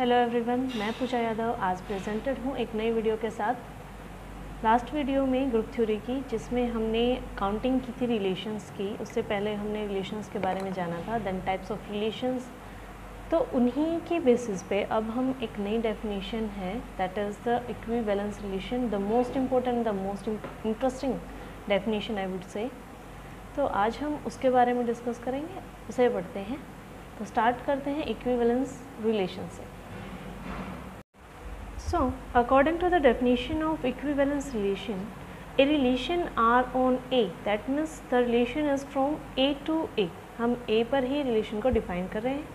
Hello everyone, मैं पूजा यादव आज presented हूँ एक नई वीडियो के साथ। लास्ट वीडियो में ग्रुप थ्योरी की, जिसमें हमने काउंटिंग की थी रिलेशंस की। उससे पहले हमने रिलेशंस के बारे में जाना था, देन टाइप्स ऑफ रिलेशंस। तो उन्हीं के बेसिस पे अब हम एक नई डेफिनेशन है, that is the equivalence relation, the most important, the most interesting definition I would से। तो आज हम उसके बारे में डिस्कस करेंगे, उसे पढ़ते हैं। तो स्टार्ट करते हैं इक्विवेलेंस रिलेशन से। So, according to the definition of equivalence relation, a relation R on A, that means the relation is from A to A, हम A पर ही relation को define कर रहे हैं,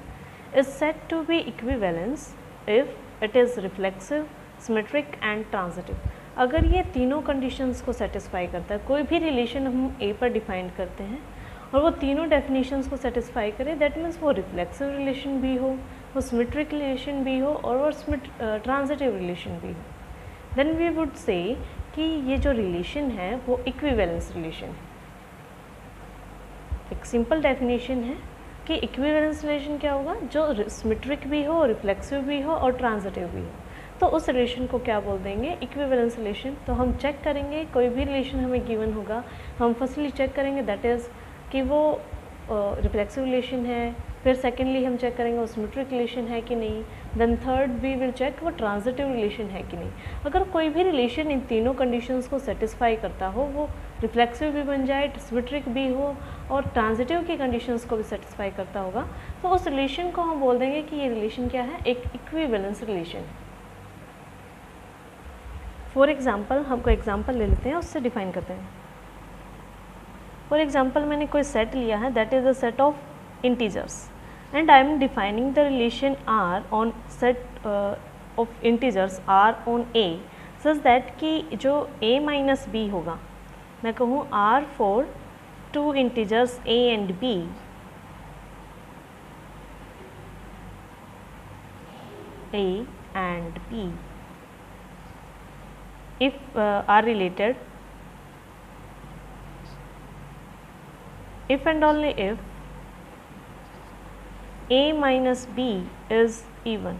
is said to be equivalence if it is reflexive, symmetric and transitive। अगर ये तीनों conditions को satisfy करता है, कोई भी relation हम A पर define करते हैं और वो तीनों definitions को satisfy करे, that means वो reflexive relation भी हो, वो सिमेट्रिक रिलेशन भी हो और वो ट्रांजिटिव रिलेशन भी हो, देन वी वुड से कि ये जो रिलेशन है वो इक्विवेलेंस रिलेशन है। एक सिंपल डेफिनेशन है कि इक्विवेलेंस रिलेशन क्या होगा, जो सिमेट्रिक भी हो, रिफ्लेक्सिव भी हो और ट्रांजिटिव भी हो, तो उस रिलेशन को क्या बोल देंगे, इक्विवेलेंस रिलेशन। तो हम चेक करेंगे, कोई भी रिलेशन हमें गिवन होगा, हम फर्स्टली चेक करेंगे दैट इज़ कि वो रिफ्लेक्सिव रिलेशन है, फिर सेकेंडली हम चेक करेंगे वो सिमेट्रिक रिलेशन है कि नहीं, then third we will check वो ट्रांजिटिव रिलेशन है कि नहीं। अगर कोई भी रिलेशन इन तीनों कंडीशंस को सेटिस्फाई करता हो, वो रिफ्लेक्सिव भी बन जाए, सिमेट्रिक भी हो और ट्रांजिटिव की कंडीशंस को भी सेटिस्फाई करता होगा, तो उस रिलेशन को हम बोल देंगे कि ये रिलेशन क्या है, एक इक्विवेलेंस रिलेशन है। फॉर एग्जाम्पल, हमको एग्जाम्पल ले लेते हैं, उससे डिफाइन करते हैं। फॉर एग्जाम्पल, मैंने कोई सेट लिया है, that is a set of integers and I am defining the relation R on set of integers R on A such that कि जो A minus B होगा, मैं कहूँ R for two integers A and B, A and B if are related, if and only if A minus B is even।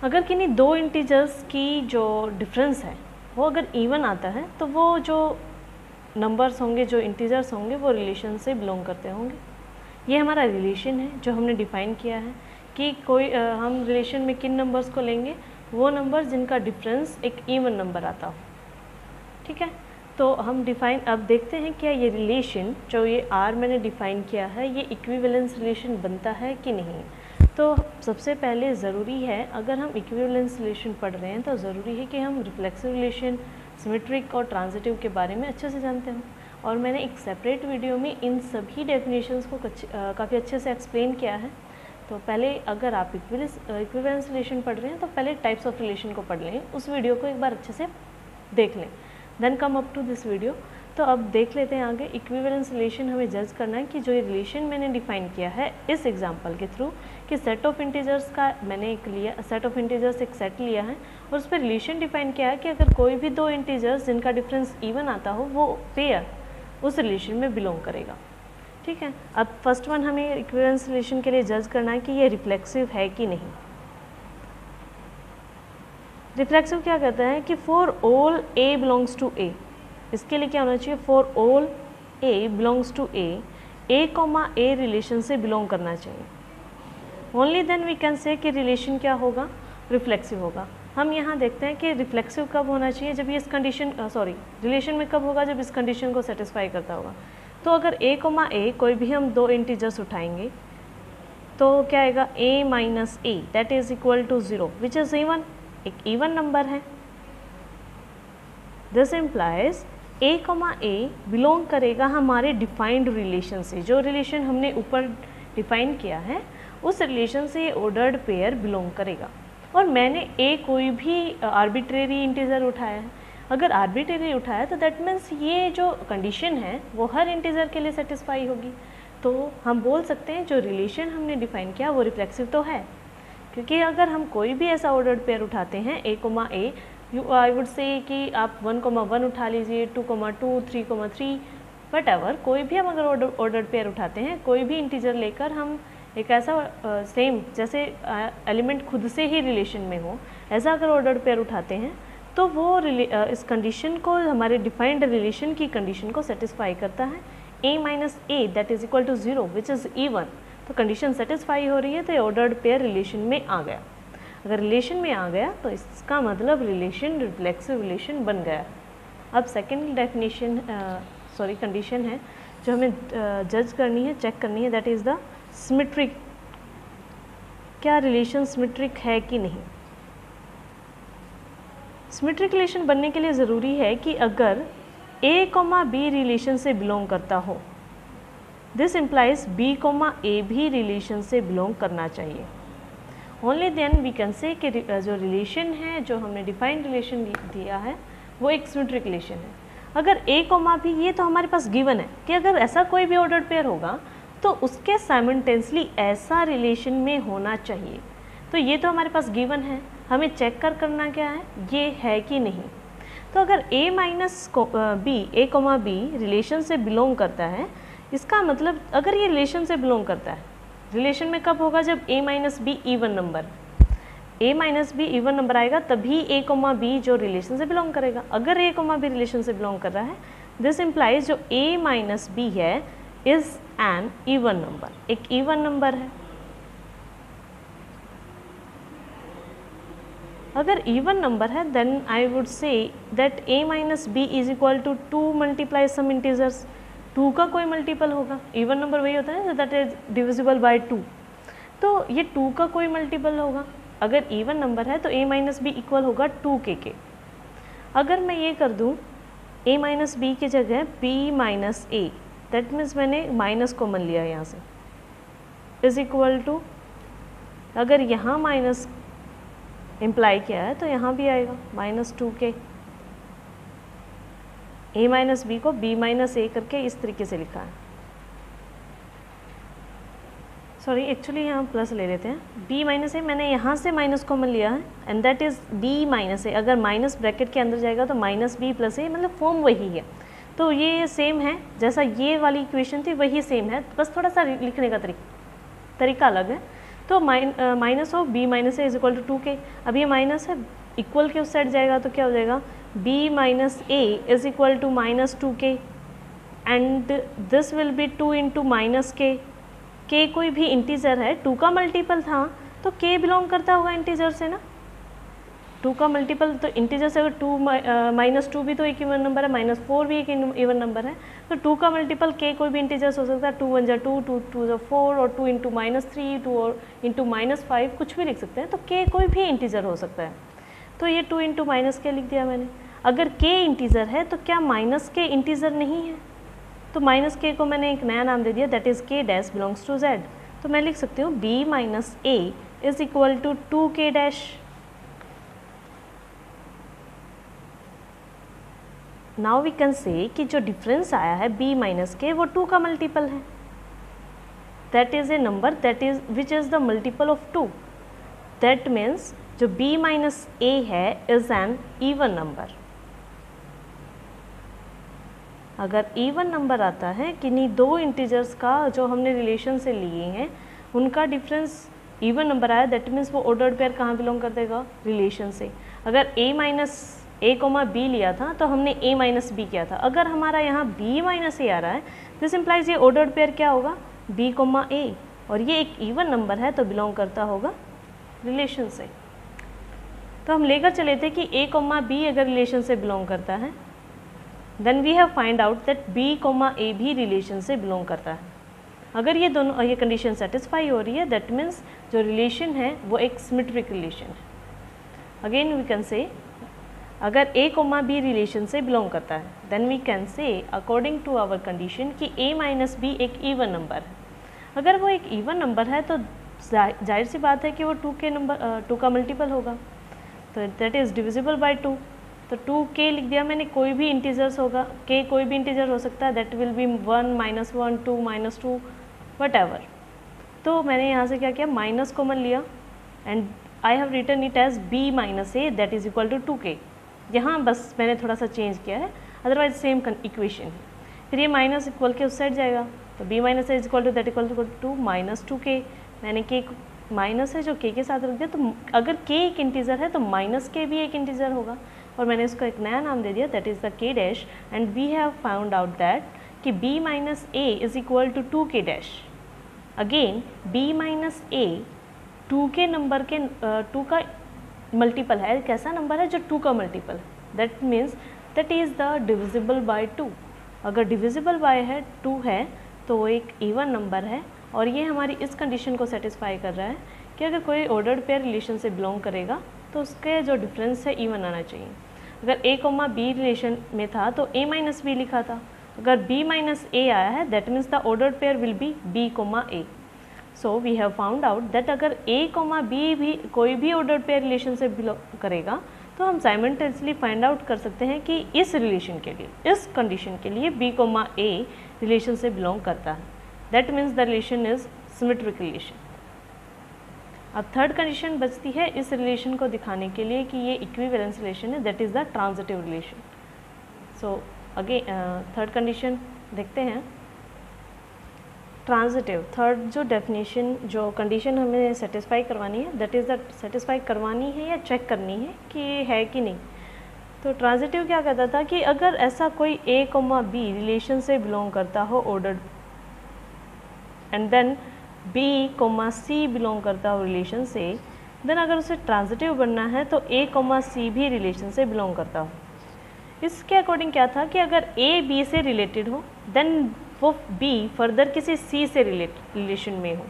अगर किन्हीं दो integers की जो डिफरेंस है वो अगर इवन आता है, तो वो जो नंबर्स होंगे, जो इंटीजर्स होंगे, वो रिलेशन से बिलोंग करते होंगे। ये हमारा रिलेशन है जो हमने डिफाइन किया है कि कोई हम रिलेशन में किन नंबर्स को लेंगे, वो नंबर जिनका डिफरेंस एक इवन नंबर आता हो। ठीक है, तो हम डिफाइन अब देखते हैं क्या ये रिलेशन जो ये R मैंने डिफाइन किया है, ये इक्विवेलेंस रिलेशन बनता है कि नहीं। तो सबसे पहले ज़रूरी है, अगर हम इक्विवेलेंस रिलेशन पढ़ रहे हैं तो ज़रूरी है कि हम रिफ्लेक्सिव रिलेशन, सिमेट्रिक और ट्रांजिटिव के बारे में अच्छे से जानते हों। और मैंने एक सेपरेट वीडियो में इन सभी डेफिनेशंस को काफ़ी अच्छे से एक्सप्लेन किया है। तो पहले अगर आप इक्विवेलेंस रिलेशन पढ़ रहे हैं तो पहले टाइप्स ऑफ रिलेशन को पढ़ लें, उस वीडियो को एक बार अच्छे से देख लें, then come up to this video. तो अब देख लेते हैं आगे। इक्विवेलेंस रिलेशन हमें जज करना है कि जो ये रिलेशन मैंने डिफाइन किया है इस एग्जांपल के थ्रू, कि सेट ऑफ इंटीजर्स का मैंने एक लिया, सेट ऑफ इंटीजर्स एक सेट लिया है और उस पर रिलेशन डिफाइन किया है कि अगर कोई भी दो इंटीजर्स जिनका डिफरेंस इवन आता हो, वो पेयर उस रिलेशन में बिलोंग करेगा। ठीक है, अब फर्स्ट वन हमें इक्विवेलेंस रिलेशन के लिए जज करना है कि ये रिफ्लेक्सिव है कि नहीं। रिफ्लेक्सिव क्या कहता है कि for all A belongs to A, इसके लिए क्या होना चाहिए, for all A belongs to A comma A relation से बिलोंग करना चाहिए। Only then we can say कि रिलेशन क्या होगा, रिफ्लेक्सिव होगा। हम यहाँ देखते हैं कि रिफ्लेक्सिव कब होना चाहिए, जब ये इस कंडीशन रिलेशन में कब होगा, जब इस कंडीशन को सेटिस्फाई करता होगा। तो अगर A कॉमा A कोई भी हम दो इंटीजर्स उठाएंगे तो क्या आएगा, A minus A that is equal to 0 which is even, एक इवन नंबर है। This implies A comma A belong करेगा हमारे डिफाइंड रिलेशन से, जो रिलेशन हमने ऊपर डिफाइन किया है उस रिलेशन से ये ऑर्डर्ड पेयर बिलोंग करेगा। और मैंने A कोई भी आर्बिट्रेरी इंटीजर उठाया है, अगर आर्बिट्रेरी उठाया तो दैट मीन्स ये जो कंडीशन है वो हर इंटीजर के लिए सेटिस्फाई होगी। तो हम बोल सकते हैं जो रिलेशन हमने डिफाइन किया वो रिफ्लेक्सिव तो है, क्योंकि अगर हम कोई भी ऐसा ऑर्डर्ड पेयर उठाते हैं A comma A, I would say कि आप 1,1 उठा लीजिए, 2,2, 3,3, वट एवर, कोई भी हम अगर ऑर्डर्ड पेयर उठाते हैं, कोई भी इंटीजर लेकर हम एक ऐसा सेम जैसे एलिमेंट खुद से ही रिलेशन में हो, ऐसा अगर ऑर्डर्ड पेयर उठाते हैं तो वो इस कंडीशन को, हमारे डिफाइंड रिलेशन की कंडीशन को सेटिस्फाई करता है। a minus a that is equal to 0 which is even, तो कंडीशन सेटिस्फाई हो रही है तो ये ऑर्डर्ड पेयर रिलेशन में आ गया। अगर रिलेशन में आ गया तो इसका मतलब रिलेशन रिफ्लेक्सिव रिलेशन बन गया। अब सेकेंड डेफिनेशन कंडीशन है जो हमें जज करनी है, चेक करनी है, दैट इज़ द सिमेट्रिक। क्या रिलेशन सिमेट्रिक है कि नहीं। सिमेट्रिक रिलेशन बनने के लिए ज़रूरी है कि अगर a, b रिलेशन से बिलोंग करता हो, दिस इम्प्लाइज b, a भी रिलेशन से बिलोंग करना चाहिए। Only then we can say कि जो रिलेशन है, जो हमने डिफाइंड रिलेशन दिया है, वो एक सिमेट्रिक रिलेशन है। अगर a, b ये तो हमारे पास गिवन है कि अगर ऐसा कोई भी ऑर्डर्ड पेयर होगा तो उसके साइमल्टेनियसली ऐसा रिलेशन में होना चाहिए। तो ये तो हमारे पास गिवन है, हमें चेक करना क्या है, ये है कि नहीं। तो अगर a minus b, a, b relation से बिलोंग करता है, इसका मतलब अगर ये रिलेशन से बिलोंग करता है, रिलेशन में कब होगा, जब a minus b even number, a minus b even number आएगा तभी a, b जो रिलेशन से बिलोंग करेगा। अगर a, b रिलेशन से बिलोंग कर रहा है, दिस इम्प्लाइज जो a माइनस b है इज एन इवन नंबर, एक इवन नंबर है। अगर इवन नंबर है then I would say that a minus b is equal to 2 multiply some integers, 2 का कोई मल्टीपल होगा। इवन नंबर वही होता है दैट इज डिविजिबल बाय 2, तो ये 2 का कोई मल्टीपल होगा। अगर इवन नंबर है तो a माइनस b इक्वल होगा 2k के। अगर मैं ये कर दूँ a माइनस b की जगह b minus a, that means मैंने माइनस कॉमन लिया यहाँ से, इज इक्वल टू, अगर यहाँ माइनस इम्प्लाई किया है तो यहाँ भी आएगा minus 2k। a minus b को b माइनस ए करके इस तरीके से लिखा है, सॉरी एक्चुअली यहाँ प्लस ले लेते हैं। b माइनस ए मैंने यहाँ से माइनस कॉमन लिया है and that is b minus A. अगर माइनस ब्रैकेट के अंदर जाएगा तो माइनस b प्लस ए, मतलब फॉर्म वही है। तो ये सेम है जैसा ये वाली इक्वेशन थी, वही सेम है, बस थोड़ा सा लिखने का तरीका अलग है। तो minus of b minus a is equal to 2k। अब ये माइनस है, इक्वल के उस साइड जाएगा तो क्या हो जाएगा, b minus a is equal to minus 2k and this will be 2 into minus k। k कोई भी इंटीजर है, 2 का मल्टीपल था तो k बिलोंग करता होगा इंटीजर से ना। 2 का मल्टीपल तो इंटीजर से, अगर 2 माइनस 2 भी तो एक इवन नंबर है, माइनस 4 भी एक इवन नंबर है, तो 2 का मल्टीपल k कोई भी इंटीजर्स हो सकता है। 2 1 जा 2, 2 2 जा 4 और 2 इंटू माइनस 3, 2 और इंटू माइनस 5, कुछ भी लिख सकते हैं। तो k कोई भी इंटीजर हो सकता है, तो ये 2 इंटू माइनस k लिख दिया मैंने। अगर k इंटीजर है तो क्या माइनस k इंटीजर नहीं है, तो माइनस k को मैंने एक नया नाम दे दिया, that is k dash belongs to z। तो मैं लिख सकती हूँ b minus a is equal to 2k dash. Now we can say कि जो डिफरेंस आया है b माइनस के, वो 2 का मल्टीपल है, that is a number that is which is the multiple of 2। That means जो b माइनस ए है इज़ एन इवन नंबर। अगर इवन नंबर आता है किन्हीं दो इंटीजर्स का जो हमने रिलेशन से लिए हैं, उनका डिफरेंस इवन नंबर आया, दैट मीन्स वो ऑर्डर्ड पेयर कहाँ बिलोंग कर देगा, रिलेशन से। अगर a माइनस a, b लिया था तो हमने a माइनस b किया था। अगर हमारा यहाँ b माइनस a आ रहा है, दिस इम्प्लाइज ये ऑर्डर्ड पेयर क्या होगा, b, a, और ये एक इवन नंबर है तो बिलोंग करता होगा रिलेशन से। तो हम लेकर चले थे कि a, b अगर रिलेशन से बिलोंग करता है, then we have find out that b, a भी रिलेशन से बिलोंग करता है। अगर ये दोनों, ये कंडीशन सेटिस्फाई हो रही है, दैट मीन्स जो रिलेशन है वो एक सिमेट्रिक रिलेशन है। अगेन वी कैन से अगर a, b रिलेशन से बिलोंग करता है, then we can say according to our condition कि a माइनस b एक इवन नंबर है। अगर वो एक इवन नंबर है तो जाहिर सी बात है कि वो 2 का मल्टीपल होगा, तो दैट इज़ डिविजिबल बाय 2। तो 2k लिख दिया मैंने, कोई भी इंटीजर्स होगा, k कोई भी इंटीजर हो सकता है, that will be 1 minus 1 2 minus 2 whatever. तो मैंने यहाँ से क्या किया, माइनस कॉमन लिया and I have written it as b minus a that is equal to 2k। यहाँ बस मैंने थोड़ा सा चेंज किया है, अदरवाइज सेम इक्वेशन है। फिर ये माइनस इक्वल के उस साइड जाएगा, तो b minus a is equal to that equal to minus 2k। मैंने k माइनस है जो k के साथ रख दिया, तो अगर k एक इंटीजर है तो माइनस k भी एक इंटीजर होगा, और मैंने इसको एक नया नाम दे दिया, that is the k dash, and we have found out that कि b minus a is equal to 2k dash. Again b minus a 2 के नंबर के 2 का मल्टीपल है, कैसा नंबर है जो 2 का मल्टीपल है, that means that is the divisible by 2। अगर डिविजिबल बाय है 2 है तो वो एक इवन नंबर है, और ये हमारी इस कंडीशन को सेटिस्फाई कर रहा है कि अगर कोई ऑर्डर्ड पेयर रिलेशन से बिलोंग करेगा तो उसके जो डिफरेंस है इवन आना चाहिए। अगर a कॉमा b रिलेशन में था तो a माइनस बी लिखा था, अगर b माइनस a आया है that means the ordered pair will be b comma a। So we have found out that अगर a कॉमा b भी कोई भी ऑर्डर्ड पेयर रिलेशन से बिलोंग करेगा तो हम साइमल्टेनियसली फाइंड आउट कर सकते हैं कि इस रिलेशन के लिए, इस कंडीशन के लिए b कॉमा a रिलेशन से बिलोंग करता है, that means the relation is symmetric relation. अब थर्ड कंडीशन बचती है इस रिलेशन को दिखाने के लिए कि ये इक्विवेलेंस रिलेशन है, that is the transitive relation. So again third condition देखते हैं। ट्रांजिटिव, थर्ड जो डेफिनेशन, जो कंडीशन हमें सेटिस्फाई करवानी है, दैट इज़ द सेटिस्फाई करवानी है या चेक करनी है कि ये है कि नहीं। तो ट्रांजिटिव क्या कहता था कि अगर ऐसा कोई a कॉमा b रिलेशन से बिलोंग करता हो ordered, and then b comma c belong करता हो रिलेशन से, देन अगर उसे ट्रांजिटिव बनना है तो a कॉमा c भी रिलेशन से बिलोंग करता हो। इसके अकॉर्डिंग क्या था कि अगर a b से रिलेटेड हो देन वो b फर्दर किसी c से रिलेशन में हो,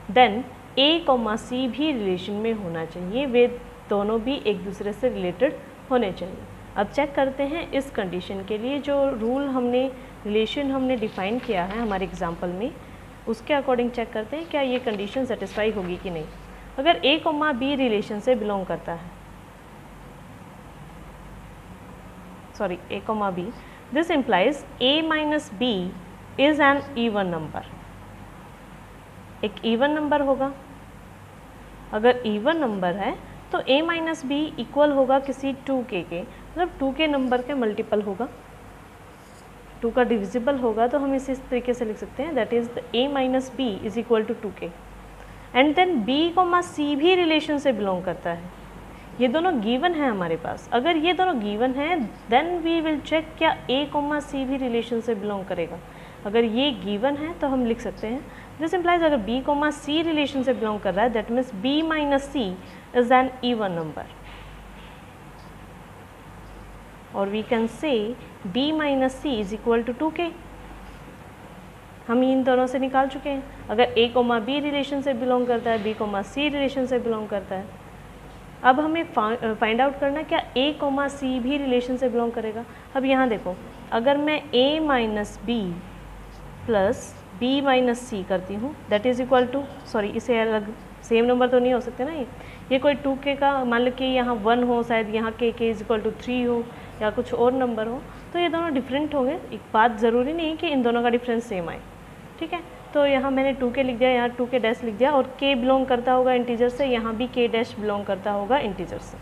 देन a कॉमा c भी रिलेशन में होना चाहिए, वे दोनों भी एक दूसरे से रिलेटेड होने चाहिए। अब चेक करते हैं इस कंडीशन के लिए जो रूल हमने, रिलेशन हमने डिफाइन किया है हमारे एग्जाम्पल में, उसके अकॉर्डिंग चेक करते हैं क्या ये कंडीशन सेटिस्फाई होगी कि नहीं। अगर a कॉमा b रिलेशन से बिलोंग करता है, sorry a comma b, this implies a minus b is an even number, एक इवन नंबर होगा। अगर इवन नंबर है तो a माइनस बी इक्वल होगा किसी 2k के, मतलब 2k नंबर के मल्टीपल होगा, 2 का डिविजिबल होगा, तो हम इस तरीके से लिख सकते हैं that is a minus B is equal to 2k। And then b comma c भी रिलेशन से बिलोंग करता है, ये दोनों गिवन है हमारे पास। अगर ये दोनों गिवन है देन वी विल चेक क्या a कॉमा c भी रिलेशन से बिलोंग करेगा। अगर ये गिवन है तो हम लिख सकते हैं दिस इम्प्लाइज अगर b कॉमा c रिलेशन से बिलोंग कर रहा है that means b minus c is an even number, और we can say b minus c is equal to 2k। हम इन दोनों से निकाल चुके हैं। अगर a कॉमा b रिलेशन से बिलोंग करता है, b कॉमा c रिलेशन से बिलोंग करता है। अब हमें फाइंड आउट करना क्या a कॉमा c भी रिलेशन से बिलोंग करेगा। अब यहाँ देखो, अगर मैं a minus B plus b minus C करती हूँ that is equal to, sorry इसे अलग सेम नंबर तो नहीं हो सकते ना, ये कोई 2k का मान लो कि यहाँ 1 हो, शायद यहाँ k इज इक्वल टू 3 हो या कुछ और नंबर हो, तो ये दोनों डिफरेंट होंगे। एक बात ज़रूरी नहीं है कि इन दोनों का डिफरेंस सेम आए, ठीक है। तो यहाँ मैंने 2k लिख दिया, यहाँ 2k डैश लिख दिया, और k बिलोंग करता होगा इंटीजर से, यहाँ भी k डैश बिलोंग करता होगा इंटीजर से।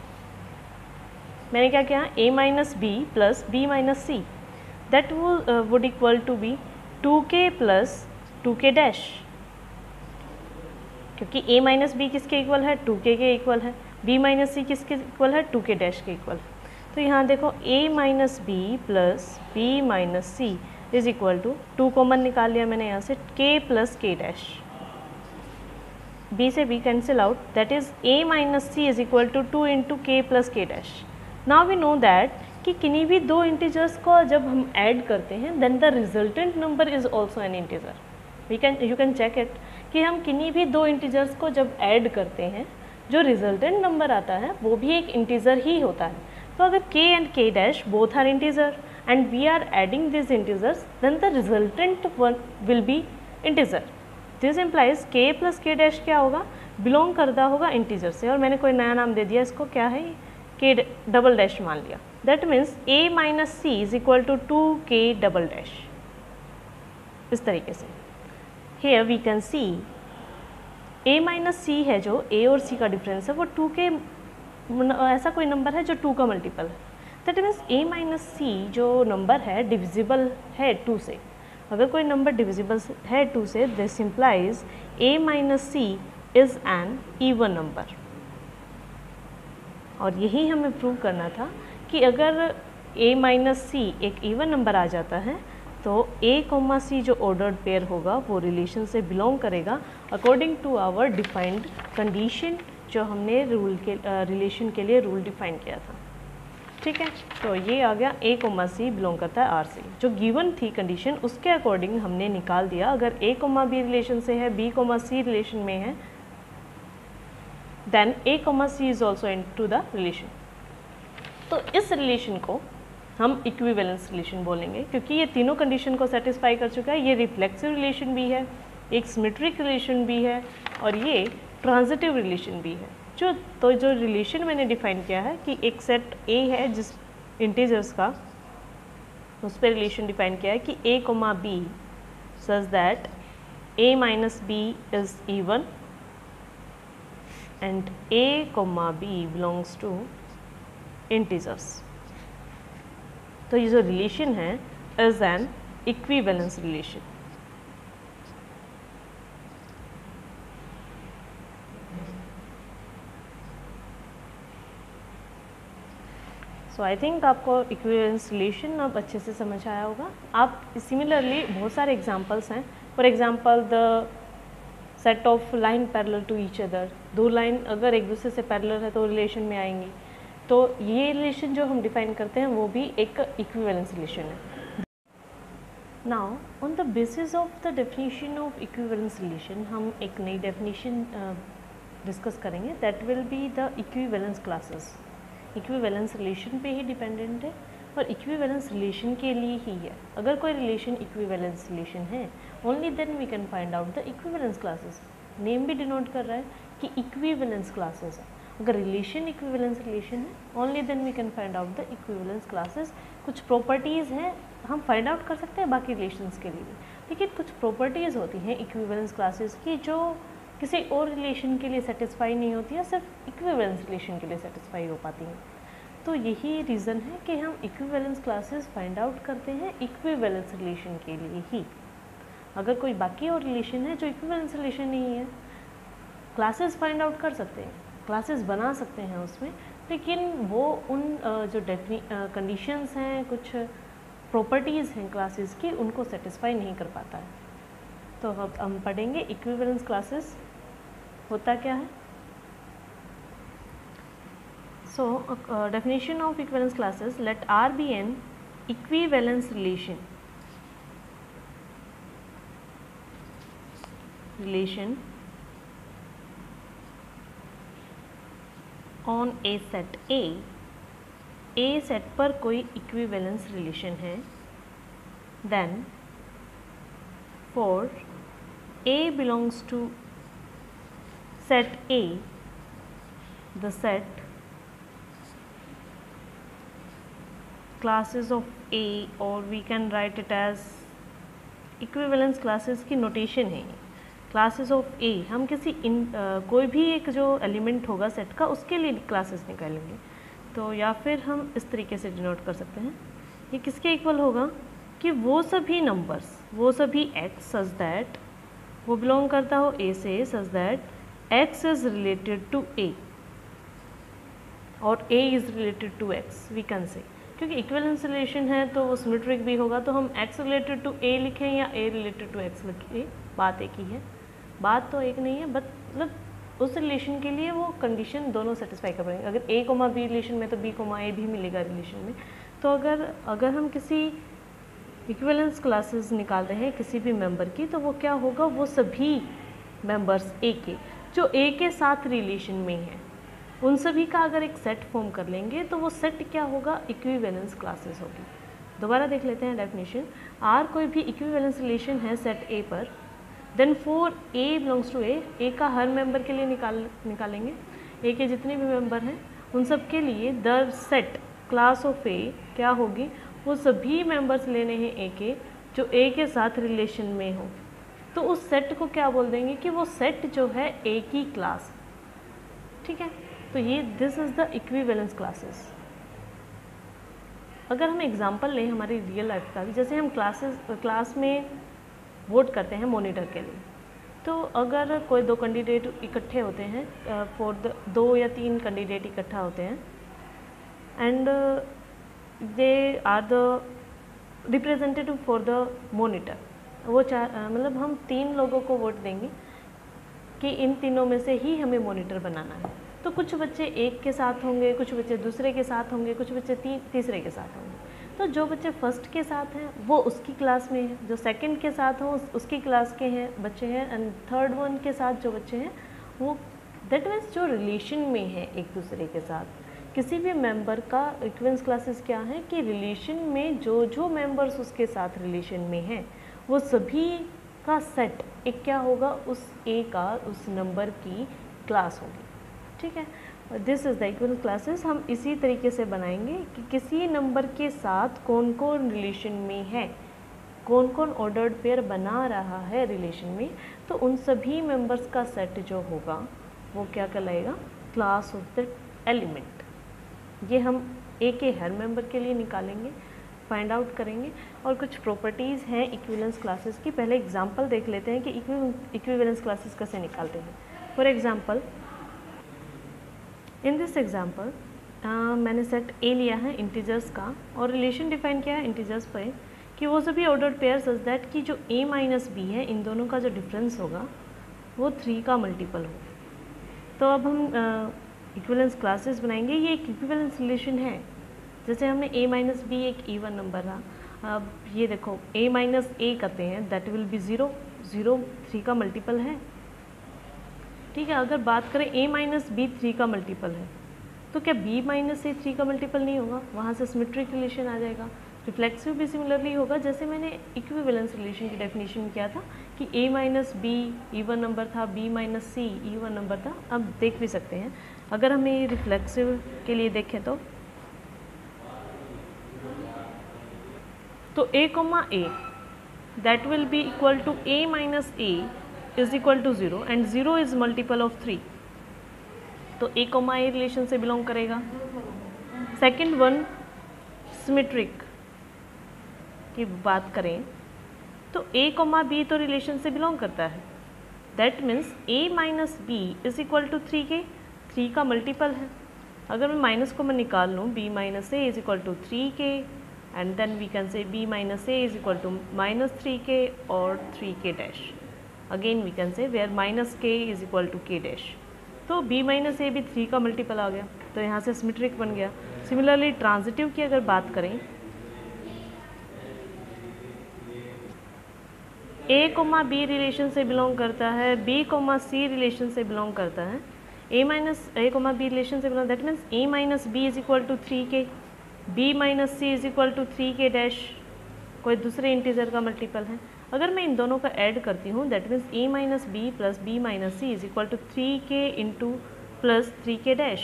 मैंने क्या किया, a minus B plus b minus c that would equal to be 2k plus 2k dash, क्योंकि a माइनस बी किसके इक्वल है, 2k के इक्वल है, b माइनस सी किसके इक्वल है, 2k डैश के इक्वल है। तो यहाँ देखो a minus B plus b minus C is equal to 2 common निकाल लिया मैंने यहाँ से, k plus k dash, b से b cancel out, that is a minus C is equal to 2 into k plus k dash. Now we know that कि किन्हीं भी दो इंटीजर्स को जब हम ऐड करते हैं then the resultant number is also an integer. You can check it कि हम किन्हीं भी दो इंटीजर्स को जब ऐड करते हैं जो रिजल्टेंट नंबर आता है वो भी एक इंटीजर ही होता है। तो अगर k and k dash both are integer and we are adding this integers then the resultant one will be integer. This implies k plus k dash क्या होगा, बिलोंग करता होगा इंटीजर से, और मैंने कोई नया नाम दे दिया इसको, क्या है, k डबल डैश मान लिया। That means a minus C is equal to 2k double dash. इस तरीके से here we can see a minus C है जो a और c का डिफरेंस है वो 2k, ऐसा कोई नंबर है जो 2 का मल्टीपल है। दैट मीन्स a माइनस सी जो नंबर है डिविजिबल है 2 से। अगर कोई नंबर डिविजिबल है 2 से, this implies a minus c is an even number. और यही हमें प्रूव करना था कि अगर a माइनस सी एक इवन नंबर आ जाता है तो a कोमा सी जो ऑर्डर्ड पेयर होगा वो रिलेशन से बिलोंग करेगा according to our defined condition, जो हमने रूल के रिलेशन के लिए रूल डिफाइन किया था। ठीक है, तो ये आ गया a कोमा सी बिलोंग करता है R से, जो गिवन थी कंडीशन उसके अकॉर्डिंग हमने निकाल दिया। अगर a कोमा बी रिलेशन से है, b कोमा सी रिलेशन में है, then a comma c is also into the relation. तो इस रिलेशन को हम इक्विवेलेंस रिलेशन बोलेंगे, क्योंकि ये तीनों कंडीशन को सेटिस्फाई कर चुका है। ये रिफ्लेक्सिव रिलेशन भी है, एक सिमेट्रिक रिलेशन भी है, और ये ट्रांजिटिव रिलेशन भी है। जो रिलेशन मैंने डिफाइन किया है कि एक सेट A है जिस इंटीजर्स का, उस पर रिलेशन डिफाइन किया है कि a comma b such that a minus b is even and a comma b belongs to integers. तो ये जो रिलेशन है is an equivalence relation. So I think आपको इक्विवेलेंस रिलेशन अब अच्छे से समझ आया होगा। आप सिमिलरली बहुत सारे एग्जांपल्स हैं। For example the set of line parallel to each other, दो लाइन अगर एक दूसरे से पैरेलल है तो रिलेशन में आएंगी। तो ये रिलेशन जो हम डिफाइन करते हैं वो भी एक इक्विवेलेंस रिलेशन है। Now on the basis of the definition of equivalence relation हम एक नई डेफिनेशन डिस्कस करेंगे, that will be the equivalence classes. Equivalence relation पे ही डिपेंडेंट है और इक्विवेलेंस रिलेशन के लिए ही है। अगर कोई रिलेशन इक्विवेलेंस रिलेशन है, only then we can find out the equivalence classes. Name भी डिनोट कर रहा है कि इक्विवेलेंस क्लासेस है। अगर रिलेशन इक्विवेलेंस रिलेशन है, only then we can find out the equivalence classes. कुछ प्रॉपर्टीज़ हैं हम फाइंड आउट कर सकते हैं बाकी रिलेशंस के लिए भी, लेकिन कुछ प्रॉपर्टीज़ होती हैं इक्विवेलेंस क्लासेस की जो किसी और रिलेशन के लिए सेटिस्फाई नहीं होती है, सिर्फ इक्विवेलेंस रिलेशन के लिए सेटिस्फाई हो पाती हैं। तो यही रीज़न है कि हम इक्विवेलेंस क्लासेस फाइंड आउट करते हैं इक्विवेलेंस रिलेशन के लिए ही। अगर कोई बाकी और रिलेशन है जो इक्विवेलेंस रिलेशन नहीं है, क्लासेस फाइंड आउट कर सकते हैं, क्लासेस बना सकते हैं उसमें, लेकिन वो उन जो कंडीशंस हैं, कुछ प्रॉपर्टीज़ हैं क्लासेस की, उनको सेटिस्फाई नहीं कर पाता है। तो अब हम पढ़ेंगे इक्विवेलेंस क्लासेस होता क्या है। So definition of equivalence classes, let R be an equivalence relation on a set A set पर कोई इक्विवेलेंस रिलेशन है, then for A belongs to set A, the set classes of A, or we can write it as equivalence classes की notation है। Classes of A हम किसी कोई भी एक जो एलिमेंट होगा सेट का उसके लिए क्लासेस निकालेंगे, तो या फिर हम इस तरीके से डिनोट कर सकते हैं। ये किसके इक्वल होगा कि वो सभी नंबर्स, वो सभी x सच दैट वो बिलोंग करता हो A से, such that x is related to A और A is related to x, we can say. क्योंकि इक्विवेलेंस रिलेशन है तो वो सिमेट्रिक भी होगा, तो हम x रिलेटेड टू A लिखें या A रिलेटेड टू x लिखें, बात एक ही है। बात तो एक नहीं है, मतलब उस रिलेशन के लिए वो कंडीशन दोनों सेटिस्फाई कर पाएंगे। अगर A कोमा B रिलेशन में तो B कोमा A भी मिलेगा रिलेशन में। तो अगर हम किसी इक्विवेलेंस क्लासेस निकाल रहे हैं किसी भी मेंबर की, तो वो क्या होगा, वो सभी मेंबर्स A के जो A के साथ रिलेशन में हैं उन सभी का अगर एक सेट फॉर्म कर लेंगे तो वो सेट क्या होगा, इक्विवेलेंस क्लासेस होगी। दोबारा देख लेते हैं डेफिनेशन। R कोई भी इक्विवेलेंस रिलेशन है सेट A पर, then for A belongs to A का हर मेंबर के लिए निकालेंगे। A के जितने भी मेंबर हैं उन सब के लिए the set class of A क्या होगी, वो सभी मेंबर्स लेने हैं A के जो A के साथ रिलेशन में हो। तो उस सेट को क्या बोल देंगे कि वो सेट जो है A की क्लास। ठीक है, तो ये this is the equivalence classes. अगर हम एग्जांपल लें हमारी रियल लाइफ का, जैसे हम क्लास में वोट करते हैं मॉनिटर के लिए, तो अगर कोई दो कैंडिडेट इकट्ठे होते हैं, दो या तीन कैंडिडेट इकट्ठा होते हैं, and they are the representative for the monitor, वो मतलब हम तीन लोगों को वोट देंगे कि इन तीनों में से ही हमें मॉनिटर बनाना है। तो कुछ बच्चे एक के साथ होंगे, कुछ बच्चे दूसरे के साथ होंगे, कुछ बच्चे तीसरे के साथ होंगे। तो जो बच्चे फर्स्ट के साथ हैं वो उसकी क्लास में है, जो सेकंड के साथ हो उसकी क्लास के हैं बच्चे हैं, एंड थर्ड वन के साथ जो बच्चे हैं वो, दैट मीन्स जो रिलेशन में है एक दूसरे के साथ। किसी भी मेंबर का इक्विवेलेंस क्लासेस क्या है कि रिलेशन में जो जो मेंबर्स उसके साथ रिलेशन में हैं वो सभी का सेट एक क्या होगा, उस ए का उस नंबर की क्लास होगी। ठीक है, this is the equivalence classes. हम इसी तरीके से बनाएंगे कि किसी नंबर के साथ कौन कौन रिलेशन में है, कौन कौन ऑर्डर्ड पेयर बना रहा है रिलेशन में, तो उन सभी मेंबर्स का सेट जो होगा वो क्या कहलाएगा, क्लास ऑफ द एलिमेंट। ये हम ए के हर मेंबर के लिए निकालेंगे, फाइंड आउट करेंगे। और कुछ प्रॉपर्टीज़ हैं इक्विवेलेंस क्लासेस की, पहले एग्जांपल देख लेते हैं कि इक्विवेलेंस क्लासेस कैसे निकालते हैं। For example, in this example मैंने सेट ए लिया है इंटीजर्स का, और रिलेशन डिफाइन किया है इंटीजर्स पे कि वो सभी ऑर्डर्ड पेयर सच दैट कि जो a माइनस बी है इन दोनों का जो डिफरेंस होगा वो 3 का मल्टीपल हो। तो अब हम इक्विवेलेंस क्लासेस बनाएंगे। ये एक इक्विवेलेंस रिलेशन है, जैसे हमने a माइनस बी एक इवन नंबर रहा, अब ये देखो a माइनस ए करते हैं, दैट विल बी 0, 0 3 का मल्टीपल है। ठीक है, अगर बात करें a माइनस बी 3 का मल्टीपल है, तो क्या b माइनस ए 3 का मल्टीपल नहीं होगा, वहाँ से सिमेट्रिक रिलेशन आ जाएगा। रिफ्लेक्सिव भी सिमिलरली होगा, जैसे मैंने इक्विवेलेंस रिलेशन की डेफिनेशन किया था कि a minus be even number था, b minus see even number था। अब देख भी सकते हैं, अगर हमें रिफ्लेक्सिव के लिए देखें तो a comma a that will be equal to a minus a is equal to 0 and 0 is multiple of 3, तो a कॉमा a रिलेशन से बिलोंग करेगा। सेकेंड वन, सिमेट्रिक की बात करें तो a कॉमा b तो रिलेशन से बिलोंग करता है, that means a minus B is equal to 3 k, 3 का मल्टीपल है। अगर मैं माइनस को मैं निकाल लूँ, b minus a is equal to 3 k, and then we can say b minus a is equal to minus 3 k और 3 के dash. Again we can say where minus k is equal to k dash. तो b minus a भी 3 का multiple आ गया, तो यहाँ से symmetric बन गया। सिमिलरली ट्रांजिटिव की अगर बात करें, a कोमा बी रिलेशन से बिलोंग करता है, b कोमा सी रिलेशन से बिलोंग करता है, a minus A comma B relation से belong, that means a minus B is equal to 3 K, b minus C is equal to 3 के dash, कोई दूसरे इंटीजर का मल्टीपल है। अगर मैं इन दोनों का ऐड करती हूँ, that means a minus B plus b minus C is equal to 3 k into plus 3 के डैश।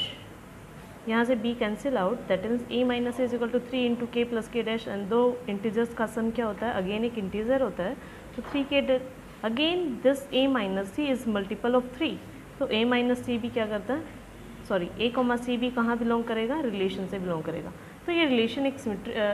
यहाँ से b cancel out, that means a minus is equal to 3 into k plus k dash, and दो integers का sum क्या होता है, again एक integer होता है, तो 3 के again this a minus C is multiple of 3, तो a माइनस सी भी क्या करता है, सॉरी a कॉमा सी भी कहाँ बिलोंग करेगा, रिलेशन से बिलोंग करेगा। तो ये रिलेशन एक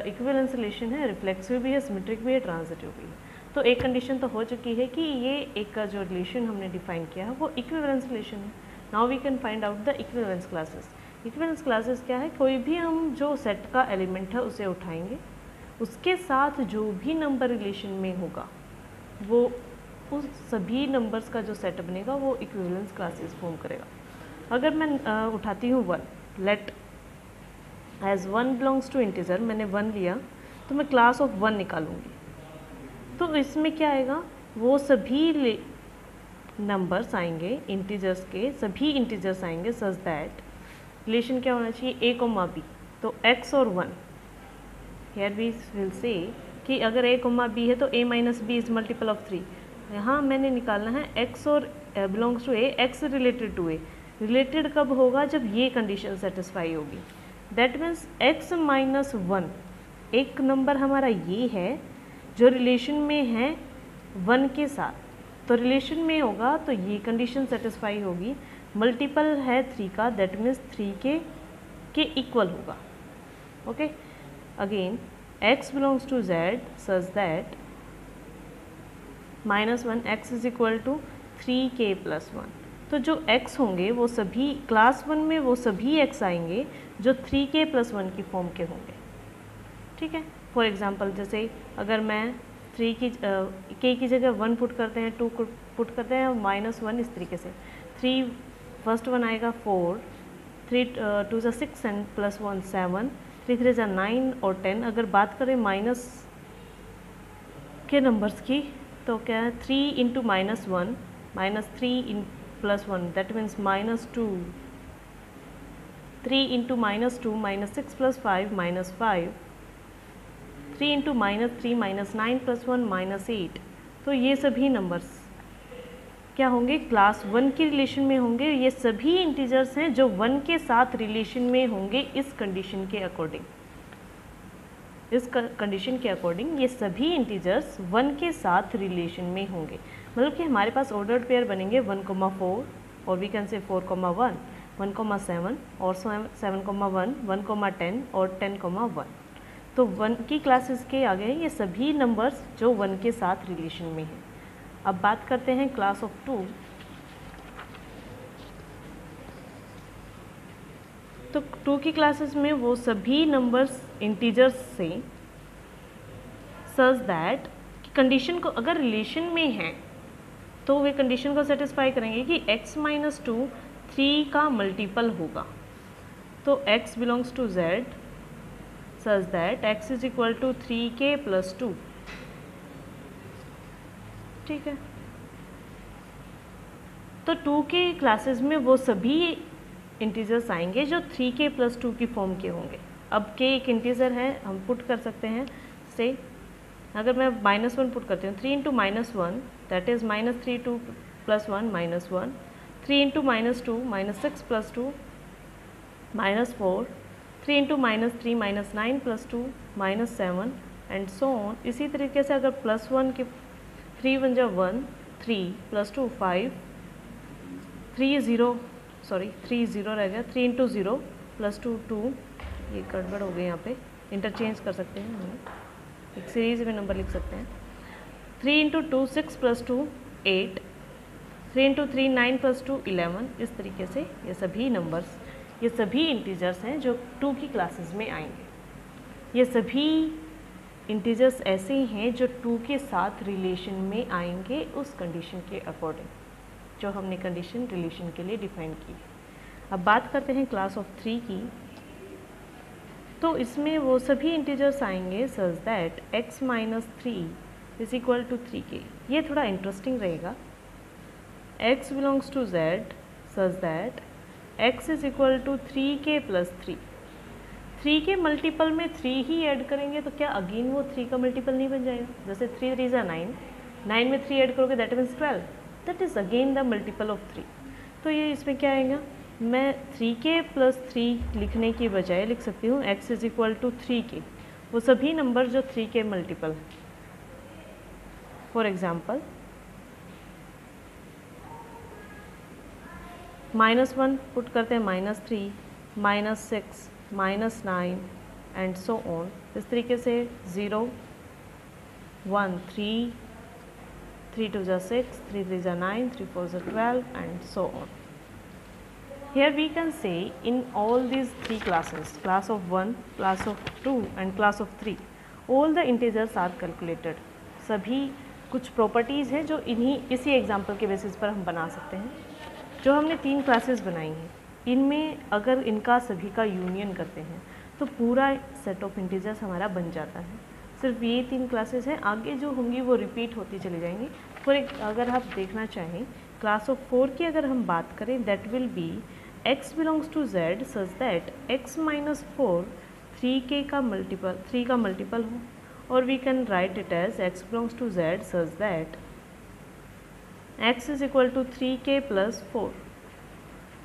इक्विवेलेंस रिलेशन है, रिफ्लेक्सिव भी है, सिमेट्रिक भी है, ट्रांजिटिव भी है। तो एक कंडीशन तो हो चुकी है कि ये एक का जो रिलेशन हमने डिफाइन किया है वो इक्विवेलेंस रिलेशन है। Now we can find out the equivalence classes. Equivalence classes क्या है, कोई भी हम जो सेट का एलिमेंट है उसे उठाएंगे, उसके साथ जो भी नंबर रिलेशन में होगा वो उस सभी नंबर्स का जो सेट बनेगा वो इक्विवेलेंस क्लासेस फॉर्म करेगा। अगर मैं उठाती हूँ 1, let as 1 belongs to integer, मैंने 1 लिया तो मैं क्लास ऑफ 1 निकालूंगी। तो इसमें क्या आएगा, वो सभी नंबर्स आएंगे इंटीजर्स के, सभी इंटीजर्स आएंगे सच दैट रिलेशन क्या होना चाहिए, a कोमा b, तो x और 1। हियर वी विल से कि अगर a कोमा b है तो a minus B is multiple of 3। यहाँ मैंने निकालना है x और belongs to a, x related to a। Related कब होगा, जब ये कंडीशन सेटिस्फाई होगी, दैट मीन्स x माइनस 1, एक नंबर हमारा ये है जो रिलेशन में है 1 के साथ, तो रिलेशन में होगा तो ये कंडीशन सेटिस्फाई होगी, मल्टीपल है 3 का, दैट मीन्स 3 के इक्वल होगा। Okay, again x belongs to z such that -1 x is equal to 3k+1। तो जो x होंगे वो सभी क्लास 1 में वो सभी x आएंगे जो 3k+1 की फॉर्म के होंगे। ठीक है, फॉर एग्जांपल जैसे अगर मैं 3 की k की जगह 1 पुट करते हैं, 2 पुट करते हैं, -1 इस तरीके से 3 फर्स्ट वन आएगा 4, 3 2 ज़ा 6 एंड +1 7, 3 3 ज़ा 9 और 10। अगर बात करें माइनस के नंबर्स की तो क्या है 3 into -1 -3 +1 that means -2, 3 into -2 -6 + 5 -5, 3 into -3 -9 +1 -8। तो ये सभी नंबर्स क्या होंगे, क्लास 1 की रिलेशन में होंगे। ये सभी इंटीजर्स हैं जो 1 के साथ रिलेशन में होंगे इस कंडीशन के अकॉर्डिंग। इस कंडीशन के अकॉर्डिंग ये सभी इंटीजर्स 1 के साथ रिलेशन में होंगे। मतलब कि हमारे पास ऑर्डर्ड पेयर बनेंगे 1,4 और वी कैन से 4,1, 1,7 और 7,1, 1,10 और 10,1। तो 1 की क्लासेस के आ गए ये सभी नंबर्स जो 1 के साथ रिलेशन में हैं। अब बात करते हैं क्लास ऑफ 2। तो 2 की क्लासेस में वो सभी नंबर्स इंटीजर्स से सच दैट कंडीशन को अगर रिलेशन में हैं तो वे कंडीशन को सेटिस्फाई करेंगे कि x - 2 3 का मल्टीपल होगा। तो x belongs to z such that x is equal to 3k+2। ठीक है, तो 2 के क्लासेस में वो सभी इंटीजर्स आएंगे जो 3k+2 की फॉर्म के होंगे। अब k एक इंटीजर है, हम पुट कर सकते हैं से अगर मैं -1 पुट करती हूँ 3 into -1 that is -3 2 +1 -1, 3 into -2 -6 +2 -4, 3 into -3 -9 +2 -7 and so on. इसी तरीके से अगर +1 के 3 1 जा 1, 3 +2 5, 3 0 रह गया, 3 इंटू 0 +2 2। ये गड़बड़ हो गई, यहाँ पे इंटरचेंज कर सकते हैं, हम एक सीरीज़ में नंबर लिख सकते हैं। 3 इंटू 2 6 +2 8, 3 इंटू 3 9 +2 11। इस तरीके से ये सभी नंबर्स, ये सभी इंटीजर्स हैं जो 2 की क्लासेस में आएंगे। ये सभी इंटीजर्स ऐसे ही हैं जो 2 के साथ रिलेशन में आएंगे उस कंडीशन के अकॉर्डिंग जो हमने कंडीशन रिलेशन के लिए डिफाइन की। अब बात करते हैं क्लास ऑफ 3 की। तो इसमें वो सभी इंटीजर्स आएंगे such that x - 3 is equal to 3k। ये थोड़ा इंटरेस्टिंग रहेगा। x belongs to z such that x is equal to 3k+3। 3 के मल्टीपल में 3 ही ऐड करेंगे तो क्या अगेन वो 3 का मल्टीपल नहीं बन जाएगा? जैसे 3 3 ज़ा 9, 9 में 3 ऐड करोगे that means 12, that is again the multiple of 3। तो ये इसमें क्या आएगा, मैं 3k+3 लिखने की बजाय लिख सकती हूँ x is equal to 3k, वो सभी नंबर जो 3 के मल्टीपल हैं। फॉर एग्जाम्पल -1 पुट करते हैं -3 -6 -9 एंड सो ऑन। इस तरीके से 0 1 3 3 2 ज़ा 6, 3 3 ज़ा 9, 3 4 ज़ा 12 and so on. Here we can say in all these 3 classes, class of 1, class of 2 and class of 3, all the integers are calculated. सभी कुछ प्रॉपर्टीज़ हैं जो इसी एग्जाम्पल के बेसिस पर हम बना सकते हैं। जो हमने 3 क्लासेस बनाई हैं इनमें अगर इनका सभी का यूनियन करते हैं तो पूरा सेट ऑफ इंटीजर्स हमारा बन जाता है। सिर्फ ये 3 क्लासेस हैं, आगे जो होंगी वो रिपीट होती चली जाएंगी। अगर आप देखना चाहें क्लास ऑफ 4 की अगर हम बात करें that will be x belongs to z such that x - 4 3k का मल्टीपल हो, और we can write it as x belongs to z such that x is equal to 3k+4,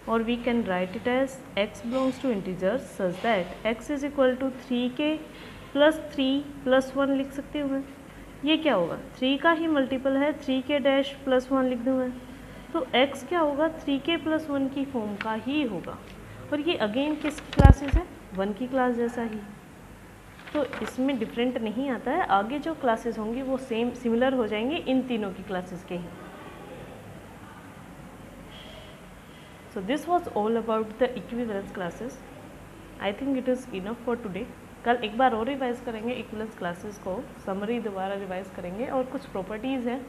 or we can write it as x belongs to integers such that x is equal to 3k+3+1 लिख सकते हो। ये क्या होगा, 3 का ही multiple है, 3k-+1 लिख दूँ मैं, तो x क्या होगा 3k+1 की फॉर्म का ही होगा। और ये अगेन किसकी क्लासेस है, 1 की क्लास जैसा ही। तो इसमें डिफरेंट नहीं आता है, आगे जो क्लासेस होंगी वो सेम सिमिलर हो जाएंगे इन तीनों की क्लासेस के ही। So this was all about the equivalence classes. I think it is enough for today. कल एक बार और रिवाइज करेंगे इक्विवेलेंस क्लासेस को, समरी दोबारा रिवाइज करेंगे और कुछ प्रॉपर्टीज़ हैं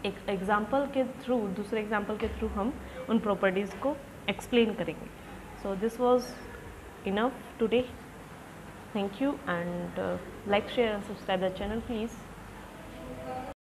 एक एग्जाम्पल के थ्रू, दूसरे एग्जाम्पल के थ्रू हम उन प्रॉपर्टीज़ को एक्सप्लेन करेंगे। सो this was enough today. Thank you, and like, share and subscribe the channel please.